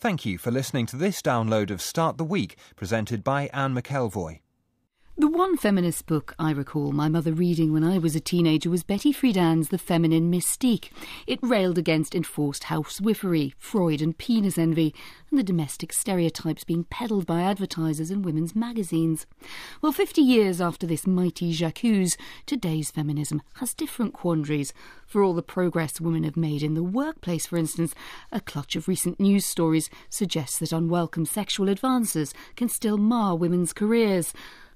Thank you for listening to this download of Start the Week, presented by Anne McElvoy. The one feminist book I recall my mother reading when I was a teenager was Betty Friedan's The Feminine Mystique. It railed against enforced housewifery, Freud and penis envy, and the domestic stereotypes being peddled by advertisers in women's magazines. Well, 50 years after this mighty j'accuse, today's feminism has different quandaries. For all the progress women have made in the workplace, for instance, a clutch of recent news stories suggests that unwelcome sexual advances can still mar women's careers.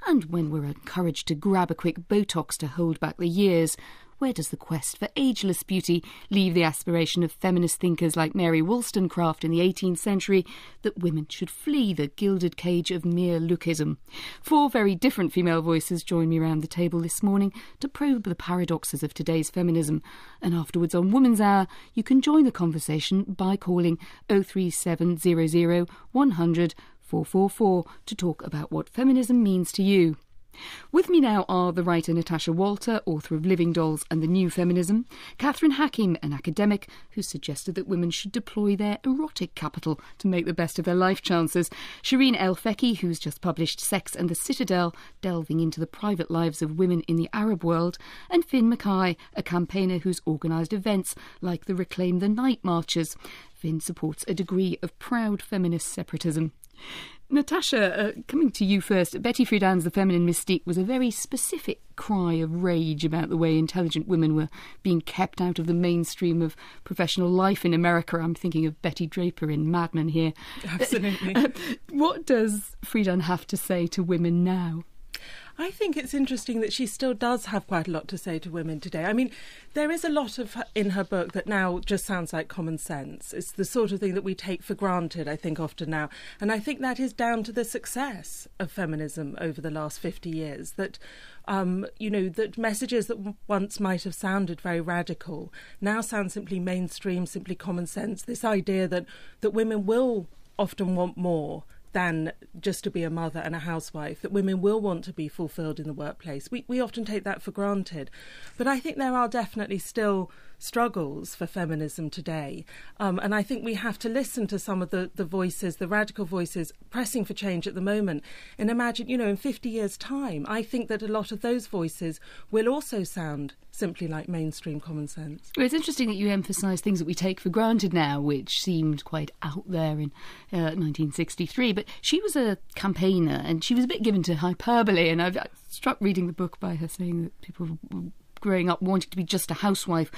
And when we're encouraged to grab a quick Botox to hold back the years, where does the quest for ageless beauty leave the aspiration of feminist thinkers like Mary Wollstonecraft in the 18th century that women should flee the gilded cage of mere lookism? 4 very different female voices join me around the table this morning to probe the paradoxes of today's feminism. And afterwards on Woman's Hour, you can join the conversation by calling 03700 100 444 to talk about what feminism means to you. With me now are the writer Natasha Walter, author of Living Dolls and the New Feminism, Catherine Hacking, an academic who suggested that women should deploy their erotic capital to make the best of their life chances, Shireen El-Feki, who's just published Sex and the Citadel, delving into the private lives of women in the Arab world, and Finn Mackay, a campaigner who's organised events like the Reclaim the Night marches. Finn supports a degree of proud feminist separatism. Natasha, coming to you first, Betty Friedan's The Feminine Mystique was a very specific cry of rage about the way intelligent women were being kept out of the mainstream of professional life in America. I'm thinking of Betty Draper in Mad Men here. Absolutely. What does Friedan have to say to women now? I think it's interesting that she still does have quite a lot to say to women today. I mean, there is a lot in her book that now just sounds like common sense. It's the sort of thing that we take for granted, I think, often now. And I think that is down to the success of feminism over the last 50 years, that, that messages that once might have sounded very radical now sound simply mainstream, simply common sense. This idea that women will often want more than just to be a mother and a housewife, that women will want to be fulfilled in the workplace. We often take that for granted. But I think there are definitely still struggles for feminism today. And I think we have to listen to some of the voices, the radical voices pressing for change at the moment. And imagine, in 50 years' time, I think that a lot of those voices will also sound simply like mainstream common sense. Well, it's interesting that you emphasise things that we take for granted now, which seemed quite out there in 1963. But she was a campaigner and she was a bit given to hyperbole. And I've struck reading the book by her saying that people growing up wanting to be just a housewife,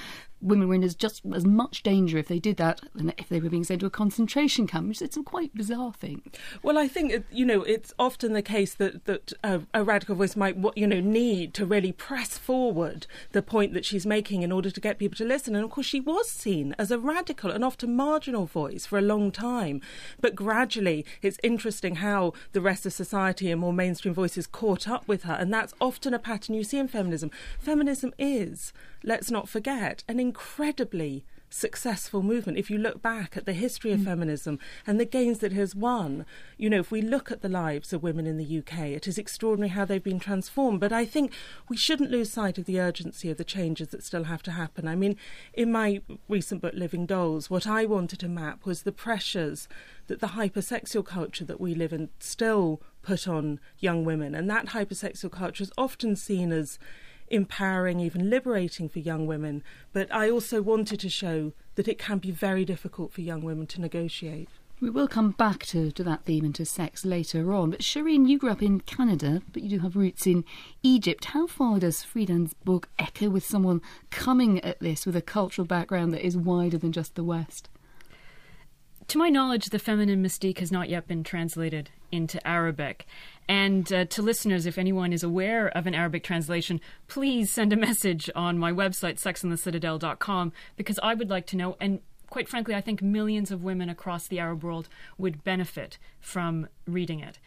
women were in just as much danger if they did that than if they were being sent to a concentration camp, which is some quite bizarre thing. Well, I think, it's often the case that a radical voice might, need to really press forward the point that she's making in order to get people to listen. And of course, she was seen as a radical and often marginal voice for a long time. But gradually, it's interesting how the rest of society and more mainstream voices caught up with her. And that's often a pattern you see in feminism. Feminism is, let's not forget, an incredibly successful movement. If you look back at the history of feminism and the gains that it has won, if we look at the lives of women in the UK, it is extraordinary how they've been transformed. But I think we shouldn't lose sight of the urgency of the changes that still have to happen. I mean, in my recent book, Living Dolls, what I wanted to map was the pressures that the hypersexual culture that we live in still put on young women. And that hypersexual culture is often seen as empowering, even liberating for young women. But I also wanted to show that it can be very difficult for young women to negotiate. We will come back to that theme and to sex later on. But Shireen, you grew up in Canada, but you do have roots in Egypt. How far does Friedan's book echo with someone coming at this with a cultural background that is wider than just the West? To my knowledge, The Feminine Mystique has not yet been translated into Arabic. And to listeners, if anyone is aware of an Arabic translation, please send a message on my website, sexandthecitadel.com, because I would like to know, and quite frankly, I think millions of women across the Arab world would benefit from reading it.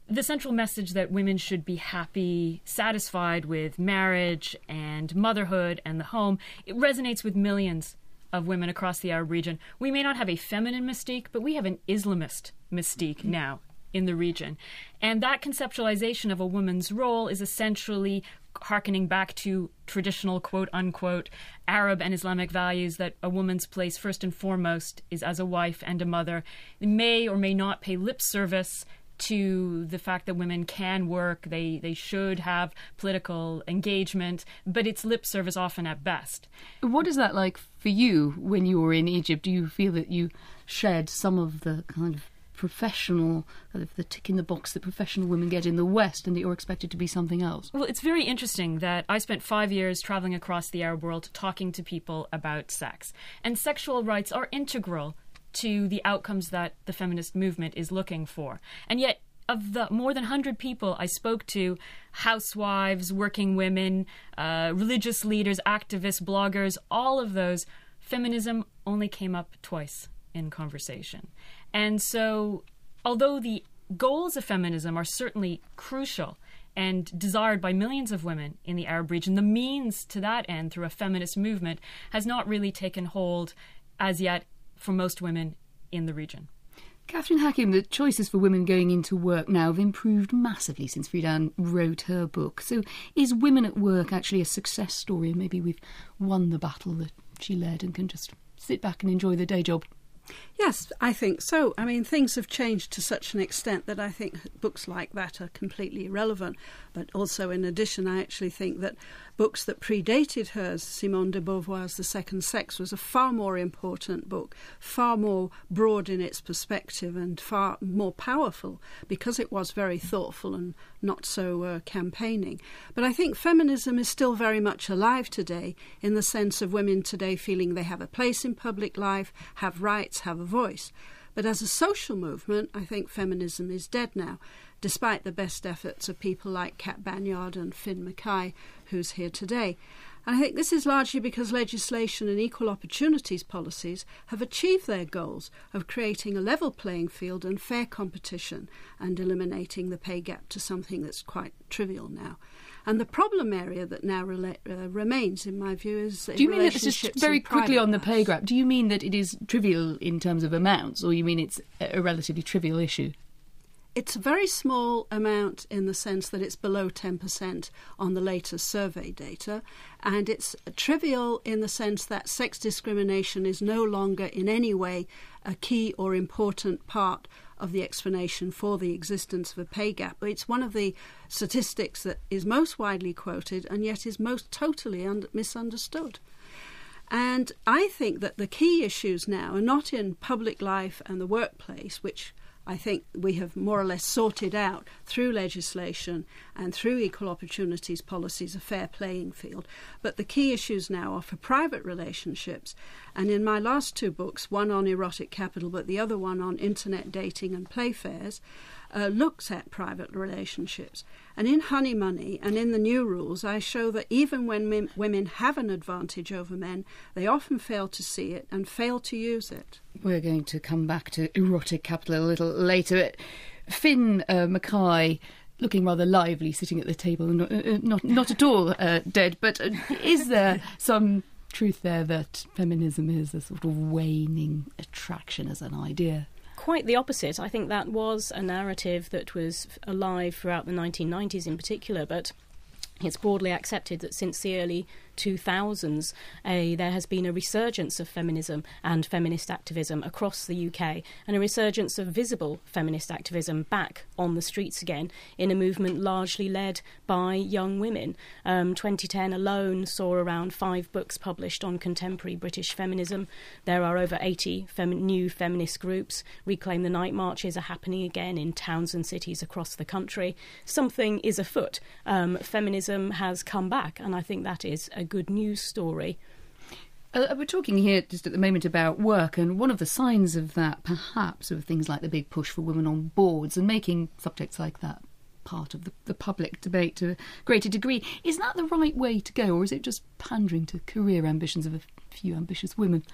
The central message that women should be happy, satisfied with marriage and motherhood and the home, it resonates with millions of women across the Arab region. We may not have a feminine mystique, but we have an Islamist mystique now in the region. And that conceptualization of a woman's role is essentially harkening back to traditional quote-unquote Arab and Islamic values that a woman's place first and foremost is as a wife and a mother. They may or may not pay lip service to the fact that women can work, they should have political engagement, but it's lip service often at best. What is that like for you when you were in Egypt? Do you feel that you shared some of the kind of professional, the tick in the box that professional women get in the West, and that you're expected to be something else? Well, it's very interesting that I spent 5 years traveling across the Arab world talking to people about sex. And sexual rights are integral to the outcomes that the feminist movement is looking for. And yet, of the more than 100 people I spoke to, housewives, working women, religious leaders, activists, bloggers, all of those, feminism only came up twice in conversation. And so, although the goals of feminism are certainly crucial and desired by millions of women in the Arab region, the means to that end through a feminist movement has not really taken hold as yet for most women in the region. Catherine Hakim, the choices for women going into work now have improved massively since Friedan wrote her book. So is Women at Work actually a success story, and maybe we've won the battle that she led and can just sit back and enjoy the day job? Yes, I think so. I mean, things have changed to such an extent that I think books like that are completely irrelevant. But also, in addition, I actually think that books that predated hers, Simone de Beauvoir's The Second Sex, was a far more important book, far more broad in its perspective and far more powerful because it was very thoughtful and not so campaigning. But I think feminism is still very much alive today in the sense of women today feeling they have a place in public life, have rights, have a voice. But as a social movement, I think feminism is dead now, despite the best efforts of people like Kat Banyard and Finn Mackay, who's here today. And I think this is largely because legislation and equal opportunities policies have achieved their goals of creating a level playing field and fair competition and eliminating the pay gap to something that's quite trivial now. And the problem area that now remains, in my view, is Do you mean that this is very quickly on the pay gap? Do you mean that it is trivial in terms of amounts, or you mean it's a relatively trivial issue? It's a very small amount in the sense that it's below 10% on the latest survey data, and it's trivial in the sense that sex discrimination is no longer in any way a key or important part of the explanation for the existence of a pay gap. It's one of the statistics that is most widely quoted and yet is most totally misunderstood. And I think that the key issues now are not in public life and the workplace, which I think we have more or less sorted out through legislation and through equal opportunities policies, a fair playing field. But the key issues now are for private relationships. And in my last two books, one on erotic capital, but the other one on internet dating and playfares, looks at private relationships. And in Honey Money and in the new rules, I show that even when women have an advantage over men, they often fail to see it and fail to use it. We're going to come back to erotic capital a little later. Finn Mackay, looking rather lively, sitting at the table, not at all dead, but is there some truth there that feminism is a sort of waning attraction as an idea? Quite the opposite. I think that was a narrative that was alive throughout the 1990s in particular, but it's broadly accepted that since the early 2000s, there has been a resurgence of feminism and feminist activism across the UK, and a resurgence of visible feminist activism back on the streets again in a movement largely led by young women. 2010 alone saw around 5 books published on contemporary British feminism. There are over 80 new feminist groups. Reclaim the Night marches are happening again in towns and cities across the country. Something is afoot. Feminism has come back, and I think that is a good news story. We're talking here just at the moment about work, and one of the signs of that perhaps are things like the big push for women on boards and making subjects like that part of the public debate to a greater degree. Is that the right way to go, or is it just pandering to career ambitions of a few ambitious women?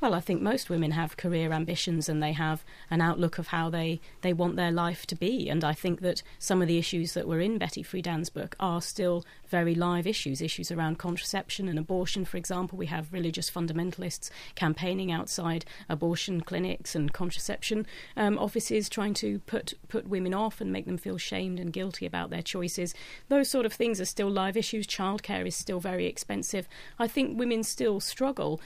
Well, I think most women have career ambitions and they have an outlook of how they want their life to be. And I think that some of the issues that were in Betty Friedan's book are still very live issues around contraception and abortion, for example. We have religious fundamentalists campaigning outside abortion clinics and contraception offices, trying to put women off and make them feel shamed and guilty about their choices. Those sort of things are still live issues. Childcare is still very expensive. I think women still struggle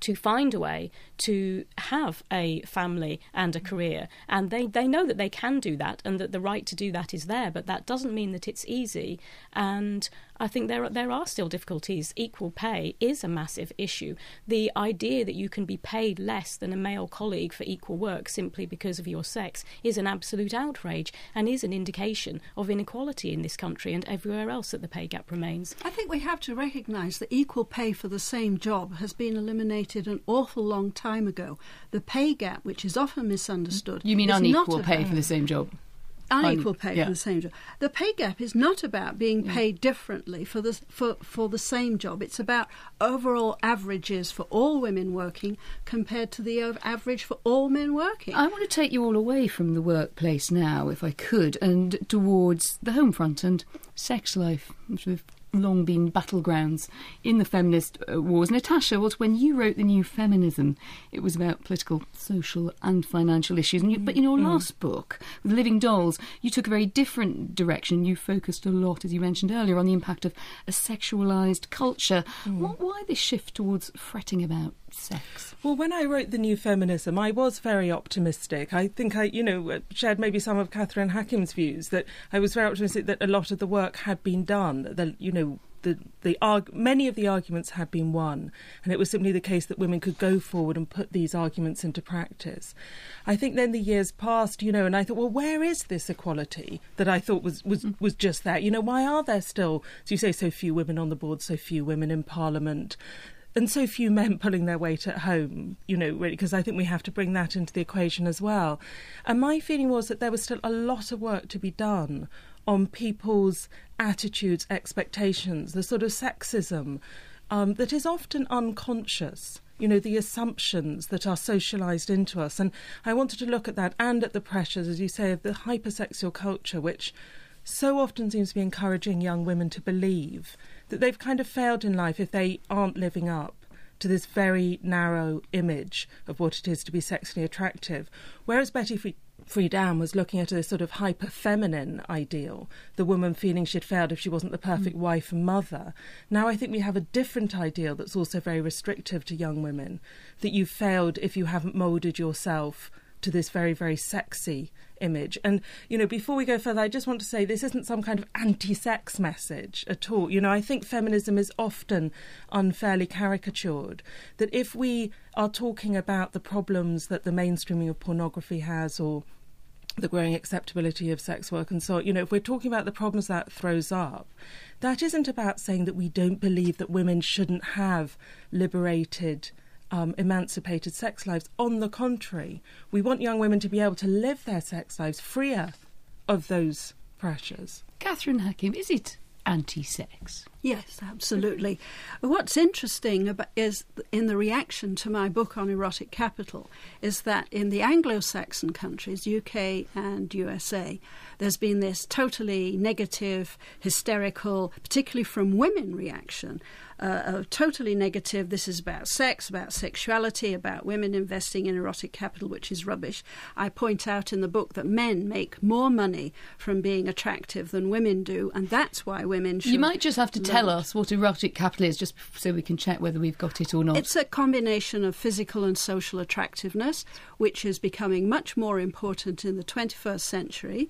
to find a way to have a family and a career, and they know that they can do that and that the right to do that is there, but that doesn't mean that it's easy. And I think there are still difficulties. Equal pay is a massive issue. The idea that you can be paid less than a male colleague for equal work simply because of your sex is an absolute outrage and is an indication of inequality in this country and everywhere else that the pay gap remains. I think we have to recognise that equal pay for the same job has been eliminated an awful long time ago. The pay gap, which is often misunderstood... You mean unequal pay for the same job? Unequal pay for the same job. The pay gap is not about being paid differently for the same job. It's about overall averages for all women working compared to the average for all men working. I want to take you all away from the workplace now, if I could, and towards the home front and sex life, which we've long been battlegrounds in the feminist wars. Natasha, when you wrote The New Feminism, it was about political, social and financial issues. But in your last book, with Living Dolls, you took a very different direction. You focused a lot, as you mentioned earlier, on the impact of a sexualised culture. Why this shift towards fretting about sex? Well, when I wrote The New Feminism, I was very optimistic. I think I shared maybe some of Catherine Hackim's views, that I was very optimistic that a lot of the work had been done, that, many of the arguments had been won, and it was simply the case that women could go forward and put these arguments into practice. I think then the years passed, and I thought, well, where is this equality that I thought was just that? Why are there still, as you say, so few women on the board, so few women in Parliament, and so few men pulling their weight at home, really, because I think we have to bring that into the equation as well. And my feeling was that there was still a lot of work to be done on people's attitudes, expectations, the sort of sexism that is often unconscious, the assumptions that are socialised into us. And I wanted to look at that and at the pressures, as you say, of the hypersexual culture, which so often seems to be encouraging young women to believe that they've kind of failed in life if they aren't living up to this very narrow image of what it is to be sexually attractive. Whereas Betty Friedan was looking at a sort of hyper-feminine ideal, the woman feeling she'd failed if she wasn't the perfect wife and mother. Now I think we have a different ideal that's also very restrictive to young women, that you've failed if you haven't moulded yourself to this very, very sexy image. And, before we go further, I just want to say this isn't some kind of anti-sex message at all. I think feminism is often unfairly caricatured, that if we are talking about the problems that the mainstreaming of pornography has, or the growing acceptability of sex work and so on, if we're talking about the problems that throws up, that isn't about saying that we don't believe that women shouldn't have liberated, emancipated sex lives. On the contrary, we want young women to be able to live their sex lives freer of those pressures. Catherine Hackim, is it anti-sex? Yes, absolutely. What's interesting is in the reaction to my book on erotic capital is that in the Anglo-Saxon countries, UK and USA, there's been this totally negative, hysterical, particularly from women, reaction. Totally negative. This is about sex, about sexuality, about women investing in erotic capital, which is rubbish. I point out in the book that men make more money from being attractive than women do, and that's why women should... You might just have to tell us what erotic capital is, just so we can check whether we've got it or not. It's a combination of physical and social attractiveness, which is becoming much more important in the 21st century.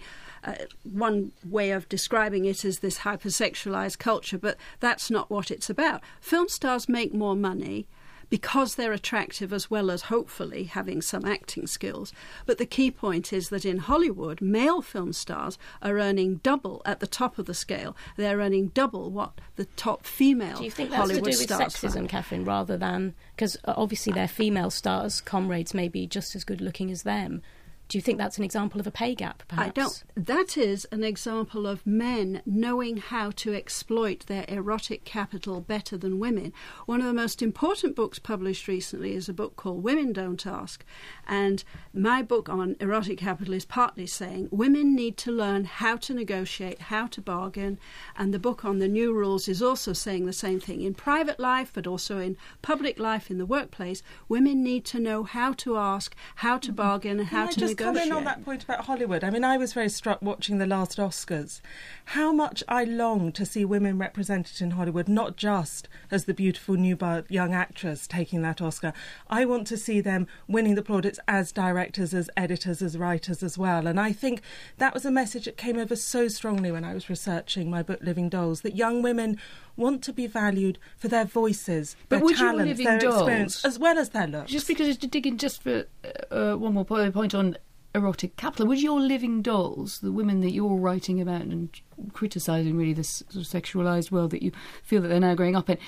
One way of describing it is this hypersexualised culture, but that's not what it's about. Film stars make more money because they're attractive, as well as hopefully having some acting skills. But the key point is that in Hollywood, male film stars are earning double at the top of the scale. They're earning double what the top female Hollywood stars. Do you think that's to do with sexism, Catherine, rather than... Because obviously their female stars, comrades, may be just as good looking as them. Do you think that's an example of a pay gap, perhaps? I don't. That is an example of men knowing how to exploit their erotic capital better than women. One of the most important books published recently is a book called Women Don't Ask. And my book on erotic capital is partly saying women need to learn how to negotiate, how to bargain. And the book on the new rules is also saying the same thing. In private life, but also in public life, in the workplace, women need to know how to ask, how to bargain, and how to negotiate. Come in on that point about Hollywood. I mean, I was very struck watching the last Oscars. How much I long to see women represented in Hollywood, not just as the beautiful new young actress taking that Oscar. I want to see them winning the plaudits as directors, as editors, as writers as well. And I think that was a message that came over so strongly when I was researching my book Living Dolls, that young women want to be valued for their voices, their talents, their experience, as well as their looks. Just because, to dig in just for one more point on erotic capital, would your living dolls, the women that you're writing about and criticising really this sort of sexualised world that you feel that they're now growing up in,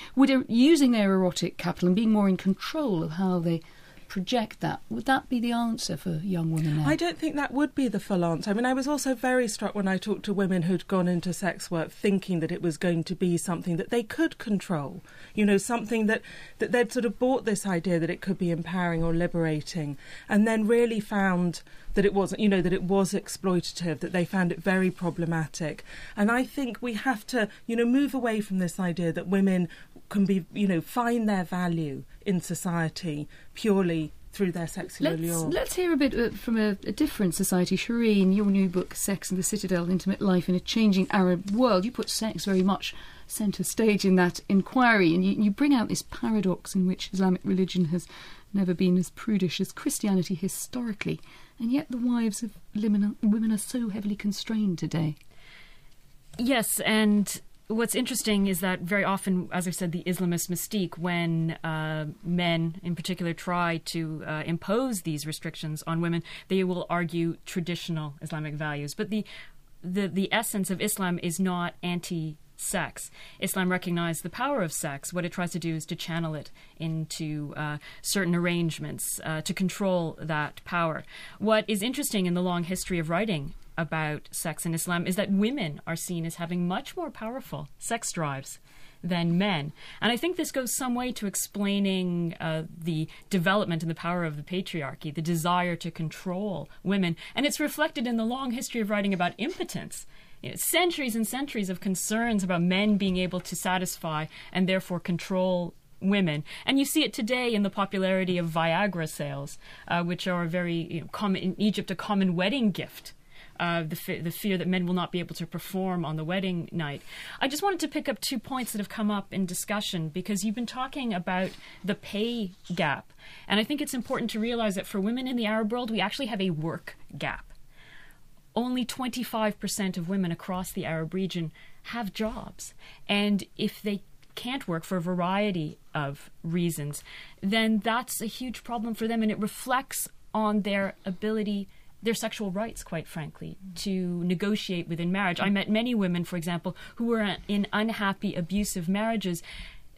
using their erotic capital and being more in control of how they project that, would that be the answer for young women now? I don't think that would be the full answer. I mean, I was also very struck when I talked to women who'd gone into sex work thinking that it was going to be something that they could control, you know, something that they'd sort of bought this idea that it could be empowering or liberating, and then really found that it wasn't, you know, that it was exploitative, that they found it very problematic. And I think we have to, you know, move away from this idea that women can be, you know, find their value in society purely through their sexual allure. Let's hear a bit from a different society. Shireen, your new book, Sex and the Citadel, Intimate Life in a Changing Arab World, you put sex very much centre stage in that inquiry, and you bring out this paradox in which Islamic religion has never been as prudish as Christianity historically, and yet the wives of women are so heavily constrained today. Yes, and what's interesting is that very often, as I've said, the Islamist mystique, when men in particular try to impose these restrictions on women, they will argue traditional Islamic values. But the essence of Islam is not anti-sex. Islam recognizes the power of sex. What it tries to do is to channel it into certain arrangements to control that power. What is interesting in the long history of writing about sex in Islam is that women are seen as having much more powerful sex drives than men. And I think this goes some way to explaining the development and the power of the patriarchy, the desire to control women. And it's reflected in the long history of writing about impotence. You know, centuries and centuries of concerns about men being able to satisfy and therefore control women. And you see it today in the popularity of Viagra sales, which are very common in Egypt, a common wedding gift. The fear that men will not be able to perform on the wedding night. I just wanted to pick up 2 points that have come up in discussion, because you've been talking about the pay gap. And I think it's important to realize that for women in the Arab world, we actually have a work gap. Only 25% of women across the Arab region have jobs. And if they can't work for a variety of reasons, then that's a huge problem for them, and it reflects on their ability, their sexual rights, quite frankly, to negotiate within marriage. I met many women, for example, who were in unhappy, abusive marriages,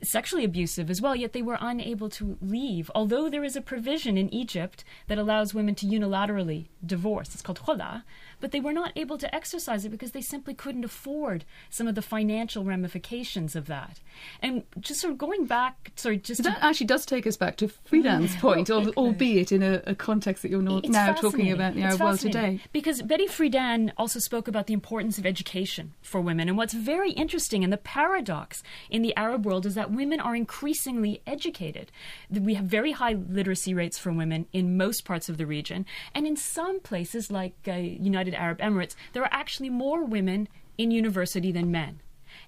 sexually abusive as well, yet they were unable to leave. Although there is a provision in Egypt that allows women to unilaterally divorce. It's called khula. But they were not able to exercise it because they simply couldn't afford some of the financial ramifications of that. And just sort of going back, that actually does take us back to Friedan's point, albeit in a context that you're now talking about in the Arab world today. Because Betty Friedan also spoke about the importance of education for women. And what's very interesting, and the paradox in the Arab world, is that women are increasingly educated. We have very high literacy rates for women in most parts of the region. And in some places, like United Arab Emirates, there are actually more women in university than men.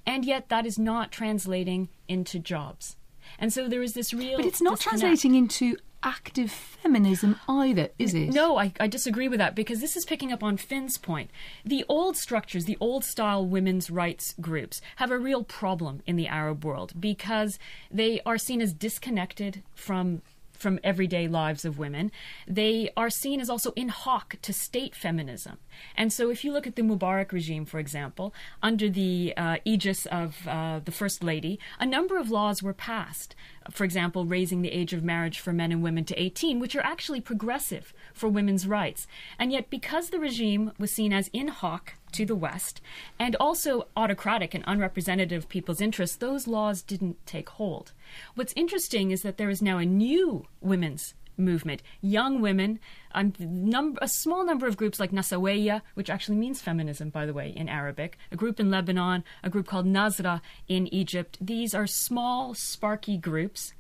And yet that is not translating into jobs. And so there is this real But it's not translating into active feminism either, is it? No, I disagree with that, because this is picking up on Finn's point. The old structures, the old-style women's rights groups have a real problem in the Arab world because they are seen as disconnected from from everyday lives of women. They are seen as also in hoc to state feminism. And so if you look at the Mubarak regime, for example, under the aegis of the First Lady, a number of laws were passed. For example, raising the age of marriage for men and women to 18, which are actually progressive for women's rights. And yet, because the regime was seen as in hoc to the West, and also autocratic and unrepresentative of people's interests, those laws didn't take hold. What's interesting is that there is now a new women's movement. Young women, a small number of groups like Nasaweya, which actually means feminism, by the way, in Arabic, a group in Lebanon, a group called Nazra in Egypt. These are small, sparky groups.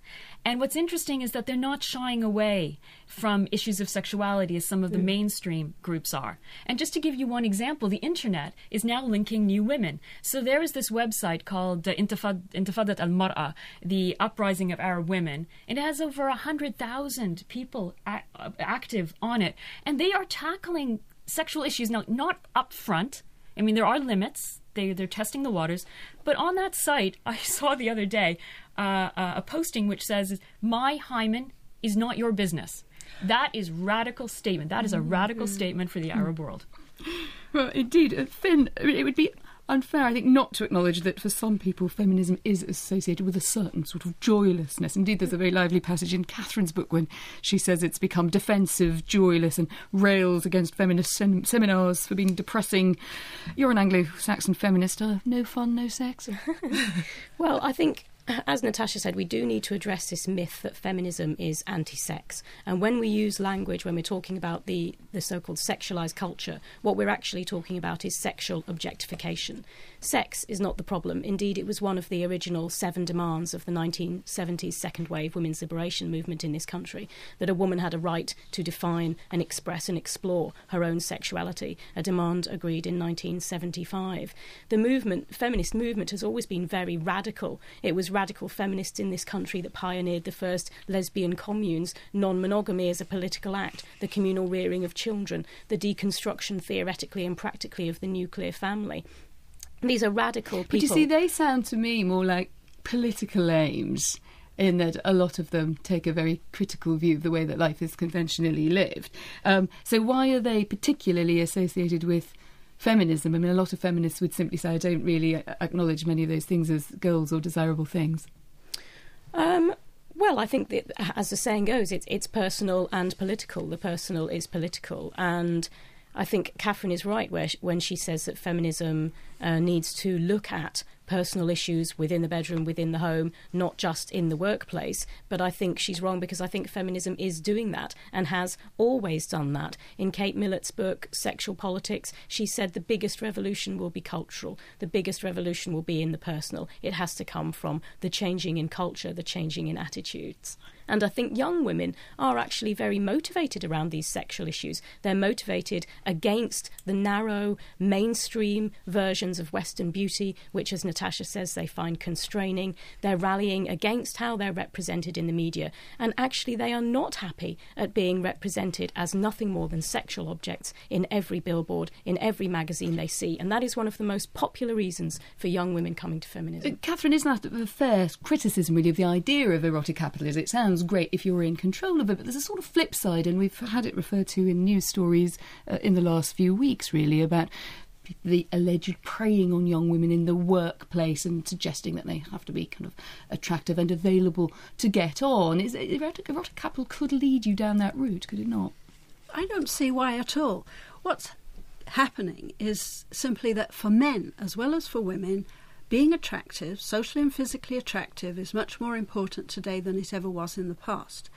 And what's interesting is that they're not shying away from issues of sexuality as some of the mainstream groups are. And just to give you one example, the internet is now linking new women. So there is this website called Intifadat al-Mar'a, the Uprising of Arab Women. It has over 100,000 people active on it. And they are tackling sexual issues, now not up front. I mean, there are limits. They're testing the waters. But on that site, I saw the other day a posting which says, "My hymen is not your business." That is radical statement. That is a radical statement for the Arab world. Well, indeed. Finn, it would be unfair, I think, not to acknowledge that for some people feminism is associated with a certain sort of joylessness. Indeed, there's a very lively passage in Catherine's book when she says it's become defensive, joyless, and rails against feminist seminars for being depressing. You're an Anglo-Saxon feminist. No fun, no sex? Well, I think, as Natasha said, we do need to address this myth that feminism is anti-sex. And when we use language, when we're talking about the so-called sexualised culture, what we're actually talking about is sexual objectification. Sex is not the problem. Indeed, it was one of the original 7 demands of the 1970s second wave women's liberation movement in this country, that a woman had a right to define and express and explore her own sexuality, a demand agreed in 1975. The feminist movement, has always been very radical. It was radical feminists in this country that pioneered the first lesbian communes, non-monogamy as a political act, the communal rearing of children, the deconstruction theoretically and practically of the nuclear family. These are radical people. But you see, they sound to me more like political aims, in that a lot of them take a very critical view of the way that life is conventionally lived. So why are they particularly associated with feminism? I mean, a lot of feminists would simply say, I don't really acknowledge many of those things as goals or desirable things. Well, I think that, as the saying goes, it's personal and political. The personal is political. And I think Catherine is right when she says that feminism needs to look at personal issues within the bedroom, within the home, not just in the workplace. But I think she's wrong, because I think feminism is doing that and has always done that. In Kate Millett's book, Sexual Politics, she said the biggest revolution will be cultural. The biggest revolution will be in the personal. It has to come from the changing in culture, the changing in attitudes. And I think young women are actually very motivated around these sexual issues. They're motivated against the narrow, mainstream versions of Western beauty, which, as Natasha says, they find constraining. They're rallying against how they're represented in the media. And actually, they are not happy at being represented as nothing more than sexual objects in every billboard, in every magazine they see. And that is one of the most popular reasons for young women coming to feminism. Catherine, isn't that a fair criticism, really, of the idea of erotic capitalism? It sounds great if you're in control of it, but there's a sort of flip side, and we've had it referred to in news stories in the last few weeks, really, about the alleged preying on young women in the workplace and suggesting that they have to be kind of attractive and available to get on. Erotic capital could lead you down that route, could it not? I don't see why at all. What's happening is simply that for men as well as for women, being attractive, socially and physically attractive, is much more important today than it ever was in the past.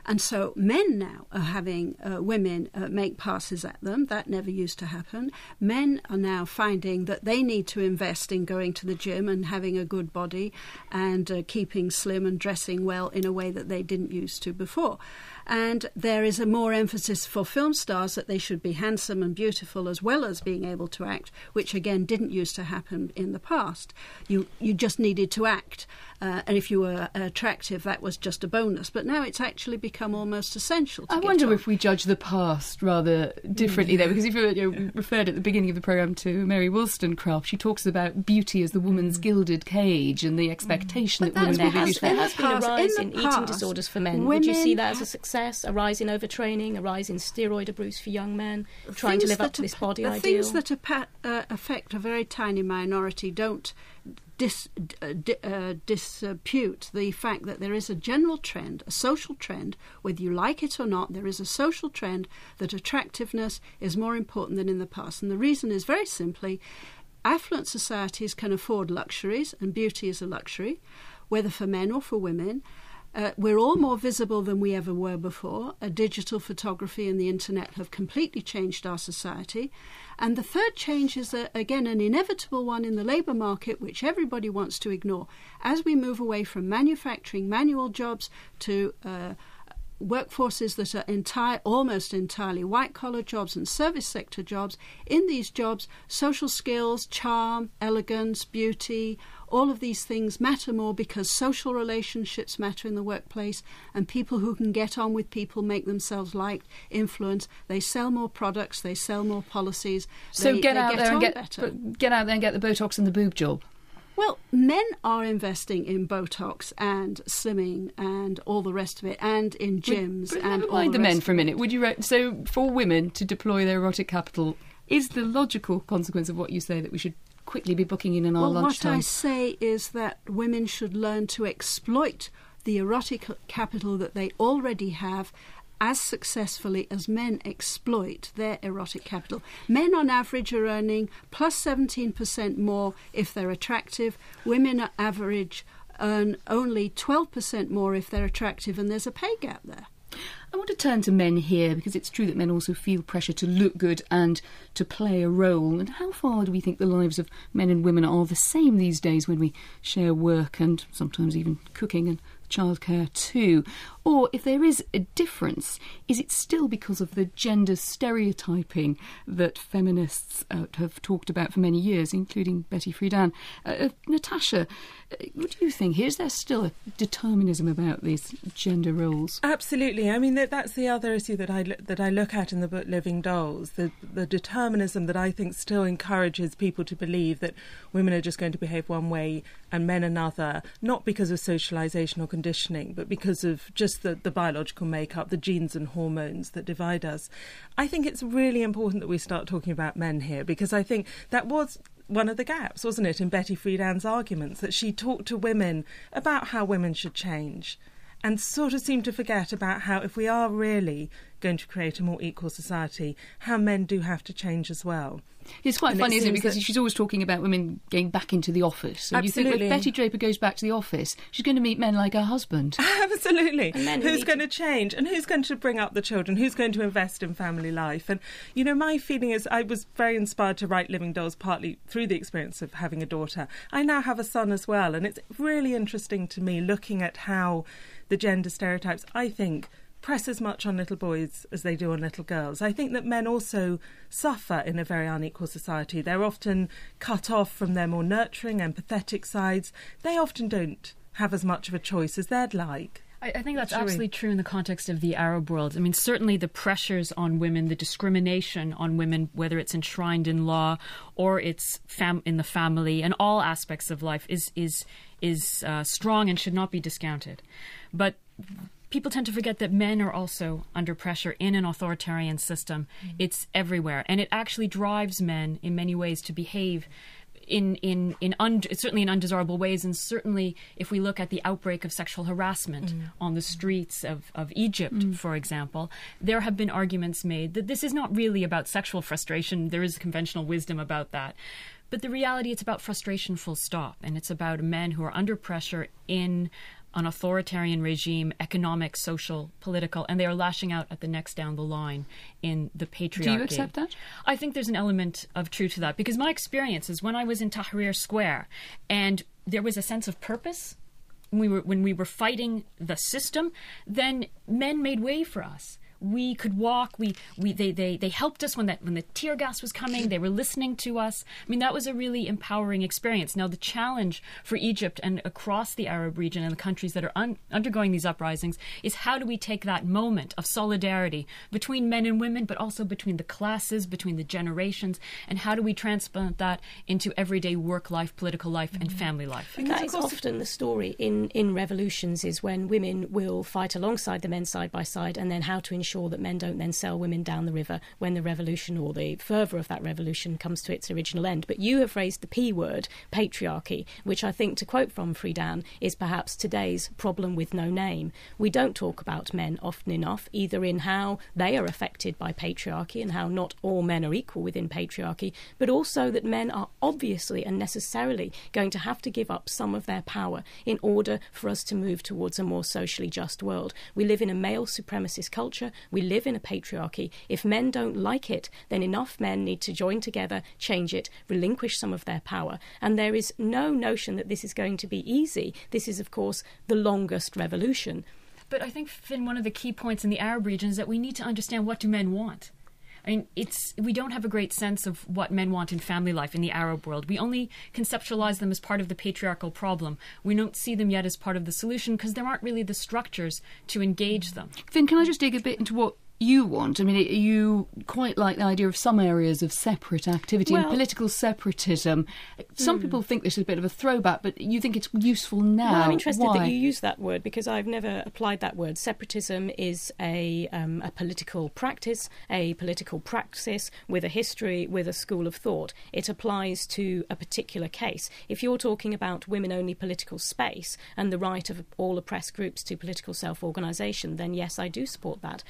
And so men now are having women make passes at them. That never used to happen. Men are now finding that they need to invest in going to the gym and having a good body and keeping slim and dressing well in a way that they didn't used to before. And there is a more emphasis for film stars that they should be handsome and beautiful as well as being able to act, which again didn't used to happen in the past. You just needed to act, and if you were attractive, that was just a bonus. But now it's actually become almost essential. I wonder if we judge the past rather differently there, because if you referred at the beginning of the programme to Mary Wollstonecraft, she talks about beauty as the woman's gilded cage and the expectation that women will be beautiful. There has been a rise in eating disorders for men. Would you see that as a success? A rise in overtraining, a rise in steroid abuse for young men, trying to live up to this body ideal? Things that affect a very tiny minority don't dispute the fact that there is a general trend, a social trend, whether you like it or not, there is a social trend that attractiveness is more important than in the past. And the reason is very simply, affluent societies can afford luxuries, and beauty is a luxury, whether for men or for women. We're all more visible than we ever were before. Digital photography and the internet have completely changed our society. And the third change is, again, an inevitable one in the labour market, which everybody wants to ignore. As we move away from manufacturing manual jobs to workforces that are almost entirely white-collar jobs and service sector jobs, in these jobs, social skills, charm, elegance, beauty, all of these things matter more because social relationships matter in the workplace, and people who can get on with people make themselves liked, influence. They sell more products, they sell more policies. So get out there and get the Botox and the boob job. Well, men are investing in Botox and slimming and all the rest of it, and in gyms. But and never all mind the men for a minute. It. Would you? So, for women to deploy their erotic capital, is the logical consequence of what you say that we should quickly be booking in our lunchtime? What I say is that women should learn to exploit the erotic capital that they already have as successfully as men exploit their erotic capital. Men on average are earning plus 17% more if they're attractive. Women on average earn only 12% more if they're attractive, and there's a pay gap there. I want to turn to men here, because it's true that men also feel pressure to look good and to play a role. And how far do we think the lives of men and women are the same these days when we share work and sometimes even cooking and childcare too? Or if there is a difference, is it still because of the gender stereotyping that feminists have talked about for many years, including Betty Friedan? Natasha, what do you think? Is there still a determinism about these gender roles? Absolutely. I mean, that's the other issue that I look at in the book Living Dolls, the determinism that I think still encourages people to believe that women are just going to behave one way and men another, not because of socialisation or conditioning, but because of just the biological makeup, the genes and hormones that divide us. I think it's really important that we start talking about men here, because I think that was one of the gaps, wasn't it, in Betty Friedan's arguments, that she talked to women about how women should change and sort of seemed to forget about how, if we are really going to create a more equal society, how men do have to change as well. It's quite funny, isn't it? Because she's always talking about women going back into the office. So Absolutely. You think if Betty Draper goes back to the office, she's going to meet men like her husband. Absolutely. Who's going to change? And who's going to bring up the children? Who's going to invest in family life? And, you know, my feeling is I was very inspired to write Living Dolls partly through the experience of having a daughter. I now have a son as well. And it's really interesting to me looking at how the gender stereotypes, I think, press as much on little boys as they do on little girls. I think that men also suffer in a very unequal society. They're often cut off from their more nurturing, empathetic sides. They often don't have as much of a choice as they'd like. I think that's absolutely true in the context of the Arab world. I mean, certainly the pressures on women, the discrimination on women, whether it's enshrined in law or it's in the family and all aspects of life, is strong and should not be discounted. But people tend to forget that men are also under pressure in an authoritarian system. Mm-hmm. It's everywhere, and it actually drives men in many ways to behave certainly in undesirable ways. And certainly if we look at the outbreak of sexual harassment on the streets of Egypt, for example, there have been arguments made that this is not really about sexual frustration. There is conventional wisdom about that. But the reality, it's about frustration full stop. And it's about men who are under pressure in an authoritarian regime, economic, social, political, and they are lashing out at the next down the line in the patriarchy. Do you accept that? I think there's an element of truth to that, because my experience is when I was in Tahrir Square and there was a sense of purpose when we were fighting the system, then men made way for us. We could walk. They helped us when the tear gas was coming. They were listening to us. I mean, that was a really empowering experience. Now, the challenge for Egypt and across the Arab region and the countries that are undergoing these uprisings is how do we take that moment of solidarity between men and women, but also between the classes, between the generations, and how do we transplant that into everyday work life, political life, and family life? And that is often the story in revolutions, is when women will fight alongside the men side by side, and then how to ensure that men don't then sell women down the river when the revolution or the fervour of that revolution comes to its original end. But you have raised the P word, patriarchy, which I think, to quote from Friedan, is perhaps today's problem with no name. We don't talk about men often enough, either in how they are affected by patriarchy and how not all men are equal within patriarchy, but also that men are obviously and necessarily going to have to give up some of their power in order for us to move towards a more socially just world. We live in a male supremacist culture. We live in a patriarchy. If men don't like it, then enough men need to join together, change it, relinquish some of their power. And there is no notion that this is going to be easy. This is, of course, the longest revolution. But I think, Finn, one of the key points in the Arab region is that we need to understand, what do men want? I mean, we don't have a great sense of what men want in family life in the Arab world. We only conceptualize them as part of the patriarchal problem. We don't see them yet as part of the solution because there aren't really the structures to engage them. Finn, can I just dig a bit into what you want? I mean, you quite like the idea of some areas of separate activity and political separatism. Some people think this is a bit of a throwback, but you think it's useful now. Well, I'm interested Why? that you use that word, because I've never applied that word. Separatism is a political practice, with a history, with a school of thought. It applies to a particular case. If you're talking about women-only political space and the right of all oppressed groups to political self-organisation, then yes, I do support that.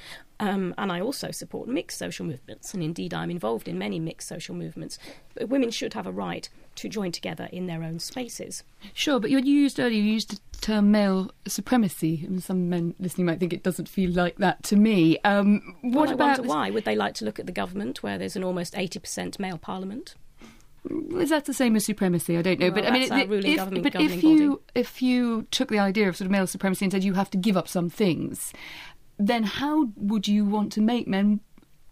And I also support mixed social movements, and indeed I'm involved in many mixed social movements. But women should have a right to join together in their own spaces. Sure, but you used the term male supremacy, and some men listening might think it doesn't feel like that to me. I wonder why. Would they like to look at the government where there's an almost 80% male parliament? Is that the same as supremacy? I don't know. Well, but I mean, if you took the idea of sort of male supremacy and said you have to give up some things, then how would you want to make men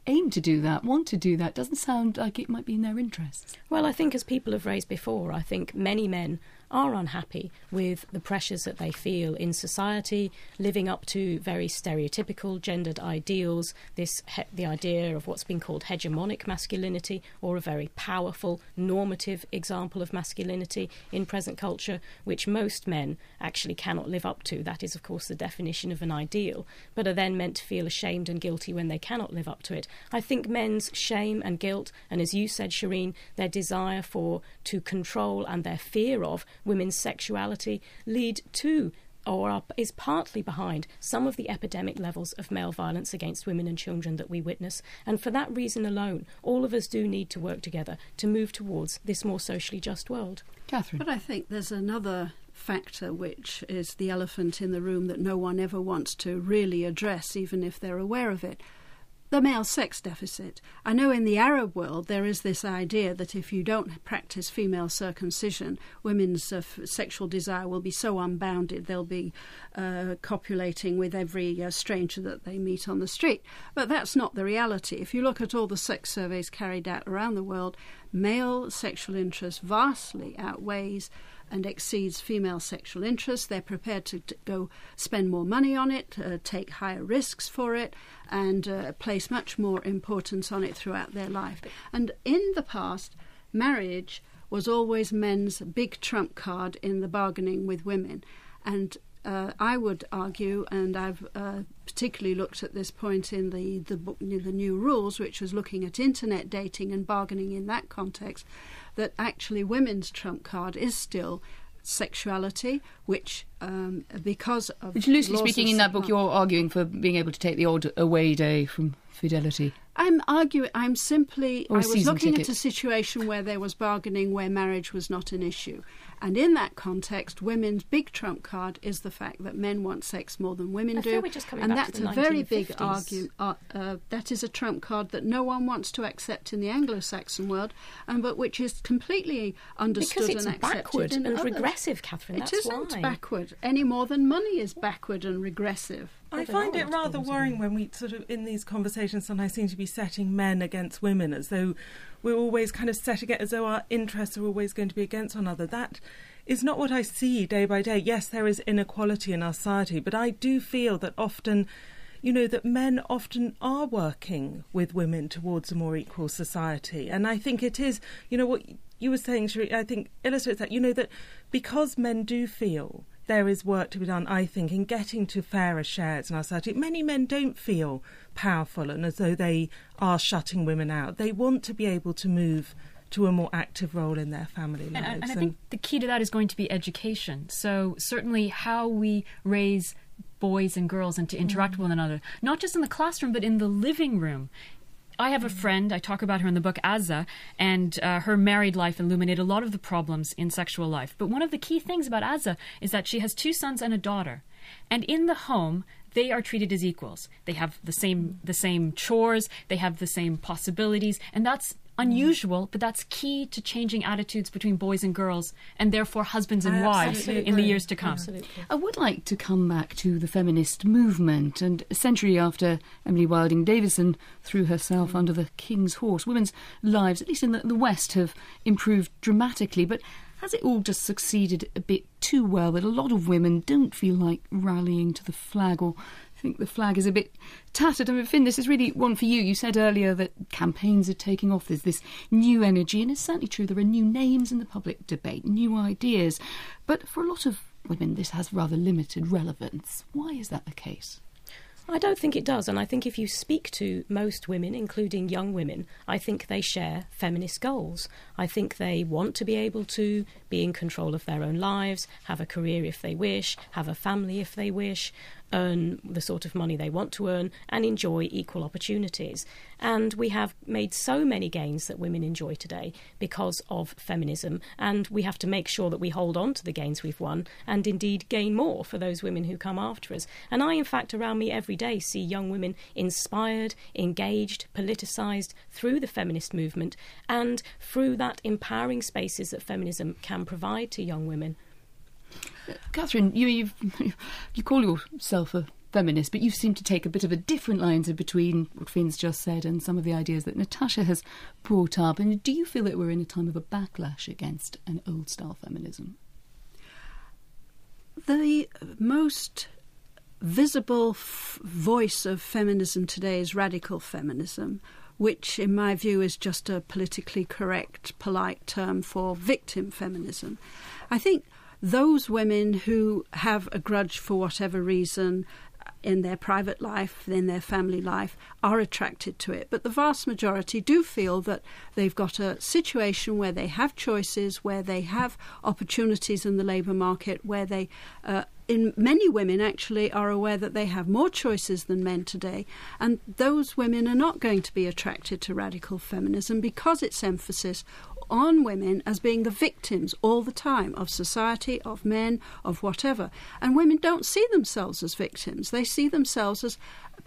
aim to do that, want to do that? Doesn't sound like it might be in their interests. Well, I think, as people have raised before, I think many men are unhappy with the pressures that they feel in society, living up to very stereotypical gendered ideals, the idea of what's been called hegemonic masculinity, or a very powerful normative example of masculinity in present culture, which most men actually cannot live up to. That is, of course, the definition of an ideal, but are then meant to feel ashamed and guilty when they cannot live up to it. I think men's shame and guilt, and as you said, Shireen, their desire to control and their fear of women's sexuality lead to is partly behind some of the epidemic levels of male violence against women and children that we witness. And for that reason alone, all of us do need to work together to move towards this more socially just world. Catherine? But I think there's another factor, which is the elephant in the room that no one ever wants to really address, even if they're aware of it. The male sex deficit. I know in the Arab world there is this idea that if you don't practice female circumcision, women's sexual desire will be so unbounded they'll be copulating with every stranger that they meet on the street. But that's not the reality. If you look at all the sex surveys carried out around the world, male sexual interest vastly outweighs and exceeds female sexual interest. They're prepared to go spend more money on it, take higher risks for it, and place much more importance on it throughout their life. And in the past, marriage was always men's big trump card in the bargaining with women. And I would argue, and I've particularly looked at this point in the book, the New Rules, which was looking at internet dating and bargaining in that context, that actually women's trump card is still sexuality, which because of... Which, loosely speaking, in that book, you're arguing for being able to take the odd away day from fidelity? I was looking at a situation where there was bargaining, where marriage was not an issue. And in that context, women's big trump card is the fact that men want sex more than women do. And that's a very big argument. That is a trump card that no one wants to accept in the Anglo-Saxon world, but which is completely understood and accepted. Because it's backward and regressive, Catherine. It isn't backward any more than money is backward and regressive. I find it rather worrying when we sort of, in these conversations, sometimes seem to be setting men against women, as though we're always kind of setting it as though our interests are always going to be against one another. That is not what I see day by day. Yes, there is inequality in our society, but I do feel that often, that men often are working with women towards a more equal society. And I think it is, what you were saying, Cherie, I think illustrates that, that because men do feel there is work to be done, I think, in getting to fairer shares in our society. Many men don't feel powerful and as though they are shutting women out. They want to be able to move to a more active role in their family lives. And I think the key to that is going to be education. So certainly how we raise boys and girls and to interact with one another, not just in the classroom, but in the living room. I have a friend, I talk about her in the book, Azza, and her married life illuminated a lot of the problems in sexual life. But one of the key things about Azza is that she has 2 sons and a daughter. And in the home, they are treated as equals. They have the same chores, they have the same possibilities, and that's unusual, but that's key to changing attitudes between boys and girls, and therefore husbands and wives in the years to come. Absolutely. I would like to come back to the feminist movement, and a century after Emily Wilding Davison threw herself under the king's horse, women's lives, at least in the West, have improved dramatically, but has it all just succeeded a bit too well that a lot of women don't feel like rallying to the flag, or think the flag is a bit tattered? I mean, Finn, this is really one for you. You said earlier that campaigns are taking off. There's this new energy, and it's certainly true. There are new names in the public debate, new ideas. But for a lot of women, this has rather limited relevance. Why is that the case? I don't think it does, and I think if you speak to most women, including young women, I think they share feminist goals. I think they want to be able to be in control of their own lives, have a career if they wish, have a family if they wish, earn the sort of money they want to earn, and enjoy equal opportunities. And we have made so many gains that women enjoy today because of feminism, and we have to make sure that we hold on to the gains we've won and indeed gain more for those women who come after us. And I, in fact, around me every day see young women inspired, engaged, politicised through the feminist movement and through that empowering spaces that feminism can provide to young women. Catherine, you call yourself a feminist, but you seem to take a bit of a different line between what Finn's just said and some of the ideas that Natasha has brought up. And do you feel that we're in a time of a backlash against an old-style feminism? The most visible voice of feminism today is radical feminism, which in my view is just a politically correct, polite term for victim feminism. I think those women who have a grudge for whatever reason in their private life, in their family life, are attracted to it. But the vast majority do feel that they've got a situation where they have choices, where they have opportunities in the labour market, where they, in many women actually, are aware that they have more choices than men today. And those women are not going to be attracted to radical feminism because its emphasis on women as being the victims all the time of society, of men, of whatever. And women don't see themselves as victims. They see themselves as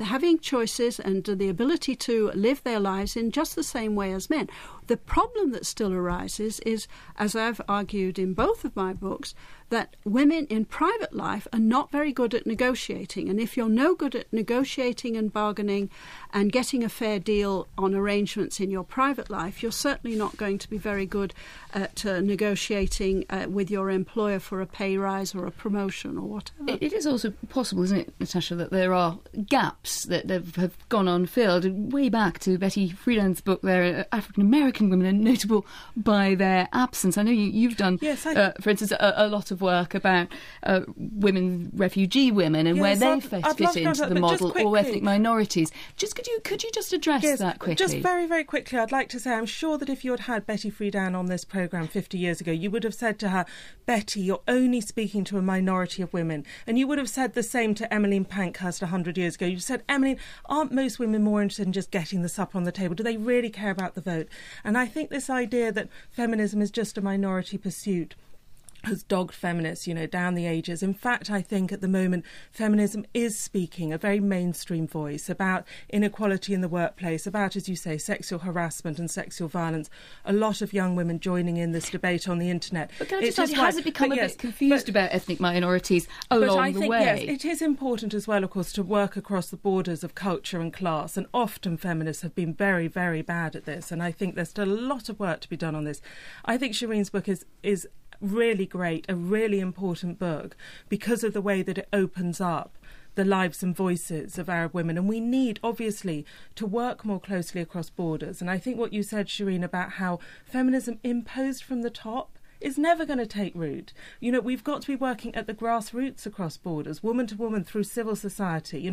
having choices and the ability to live their lives in just the same way as men. The problem that still arises is, as I've argued in both of my books, that women in private life are not very good at negotiating. And if you're no good at negotiating and bargaining and getting a fair deal on arrangements in your private life, you're certainly not going to be very good at negotiating with your employer for a pay rise or a promotion or whatever. It is also possible, isn't it, Natasha, that there are gaps that have gone unfilled. Way back to Betty Friedan's book there, African-American women are notable by their absence. I know you've done, for instance, a lot of of work about refugee women and where they fit into the model, or ethnic minorities. Could you just address that quickly? Just very, very quickly, I'd like to say I'm sure that if you had Betty Friedan on this programme 50 years ago, you would have said to her, Betty, you're only speaking to a minority of women. And you would have said the same to Emmeline Pankhurst 100 years ago. You said, Emmeline, aren't most women more interested in just getting the supper on the table? Do they really care about the vote? And I think this idea that feminism is just a minority pursuit has dogged feminists, down the ages. In fact, I think at the moment, feminism is speaking a very mainstream voice about inequality in the workplace, about, as you say, sexual harassment and sexual violence. A lot of young women joining in this debate on the internet. But can I just ask you, has it become a bit confused about ethnic minorities along the way? Yes, it is important as well, of course, to work across the borders of culture and class. And often feminists have been very, very bad at this. And I think there's still a lot of work to be done on this. I think Shireen's book is really great, a really important book because of the way that it opens up the lives and voices of Arab women. And we need, obviously, to work more closely across borders. And I think what you said, Shireen, about how feminism imposed from the top is never going to take root. We've got to be working at the grassroots across borders, woman to woman through civil society,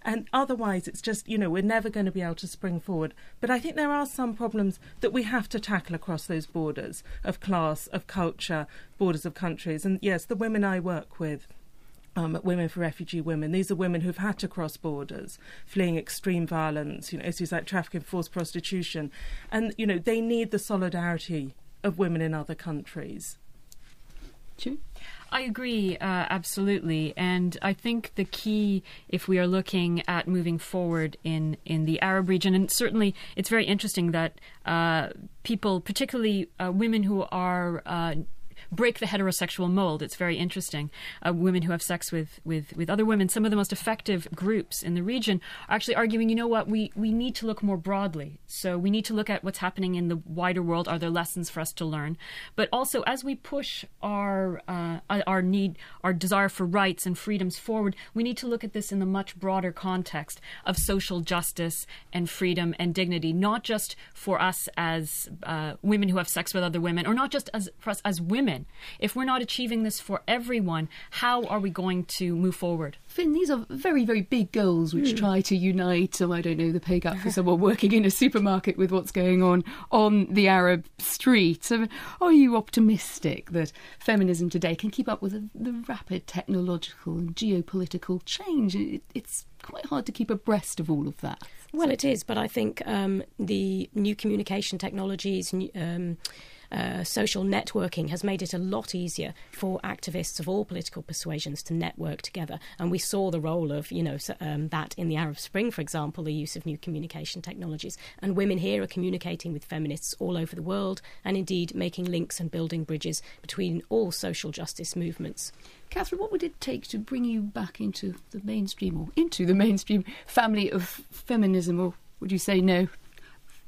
and otherwise it's just, we're never going to be able to spring forward. But I think there are some problems that we have to tackle across those borders of class, of culture, borders of countries. And yes, the women I work with, Women for Refugee Women, these are women who've had to cross borders, fleeing extreme violence, issues like trafficking, forced prostitution. And, they need the solidarity of women in other countries. Sure. I agree, absolutely. And I think the key, if we are looking at moving forward in the Arab region, and certainly it's very interesting that people, particularly women who are break the heterosexual mold. It's very interesting. Women who have sex with other women, some of the most effective groups in the region, are actually arguing, we need to look more broadly. So we need to look at what's happening in the wider world. Are there lessons for us to learn? But also, as we push our desire for rights and freedoms forward, we need to look at this in the much broader context of social justice and freedom and dignity, not just for us as women who have sex with other women, or not just for us as women. If we're not achieving this for everyone, how are we going to move forward? Finn, these are very, very big goals which try to unite, the pay gap for someone working in a supermarket with what's going on the Arab streets. Are you optimistic that feminism today can keep up with the rapid technological and geopolitical change? It's quite hard to keep abreast of all of that. Well, it is, but I think the new communication technologies, social networking has made it a lot easier for activists of all political persuasions to network together. And we saw the role of, that in the Arab Spring, for example, the use of new communication technologies. And women here are communicating with feminists all over the world, and indeed making links and building bridges between all social justice movements. Catherine, what would it take to bring you back into the mainstream family of feminism, or would you say no?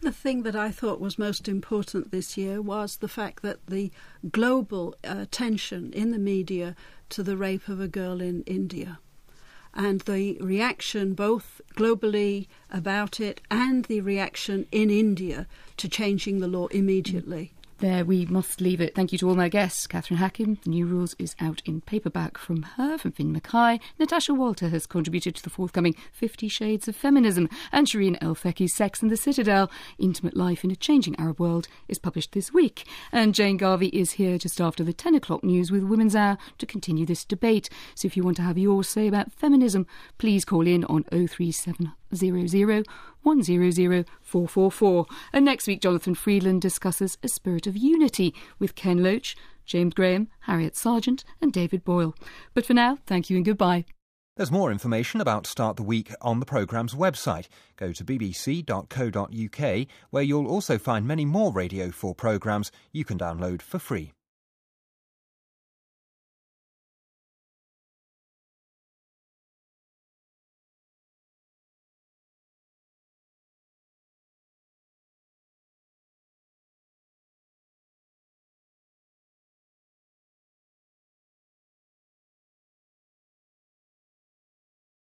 The thing that I thought was most important this year was the fact that the global attention in the media to the rape of a girl in India, and the reaction both globally about it and the reaction in India to changing the law immediately. There we must leave it. Thank you to all my guests. Catherine Hackim, The New Rules is out in paperback from Finn Mackay. Natasha Walter has contributed to the forthcoming 50 Shades of Feminism. And Shireen El-Fekhi's Sex and the Citadel, Intimate Life in a Changing Arab World, is published this week. And Jane Garvey is here just after the 10 o'clock news with Women's Hour to continue this debate. So if you want to have your say about feminism, please call in on 03700 100 444. And next week, Jonathan Freedland discusses A Spirit of Unity with Ken Loach, James Graham, Harriet Sargent and David Boyle. But for now, thank you and goodbye. There's more information about Start the Week on the programme's website. Go to bbc.co.uk, where you'll also find many more Radio 4 programmes you can download for free.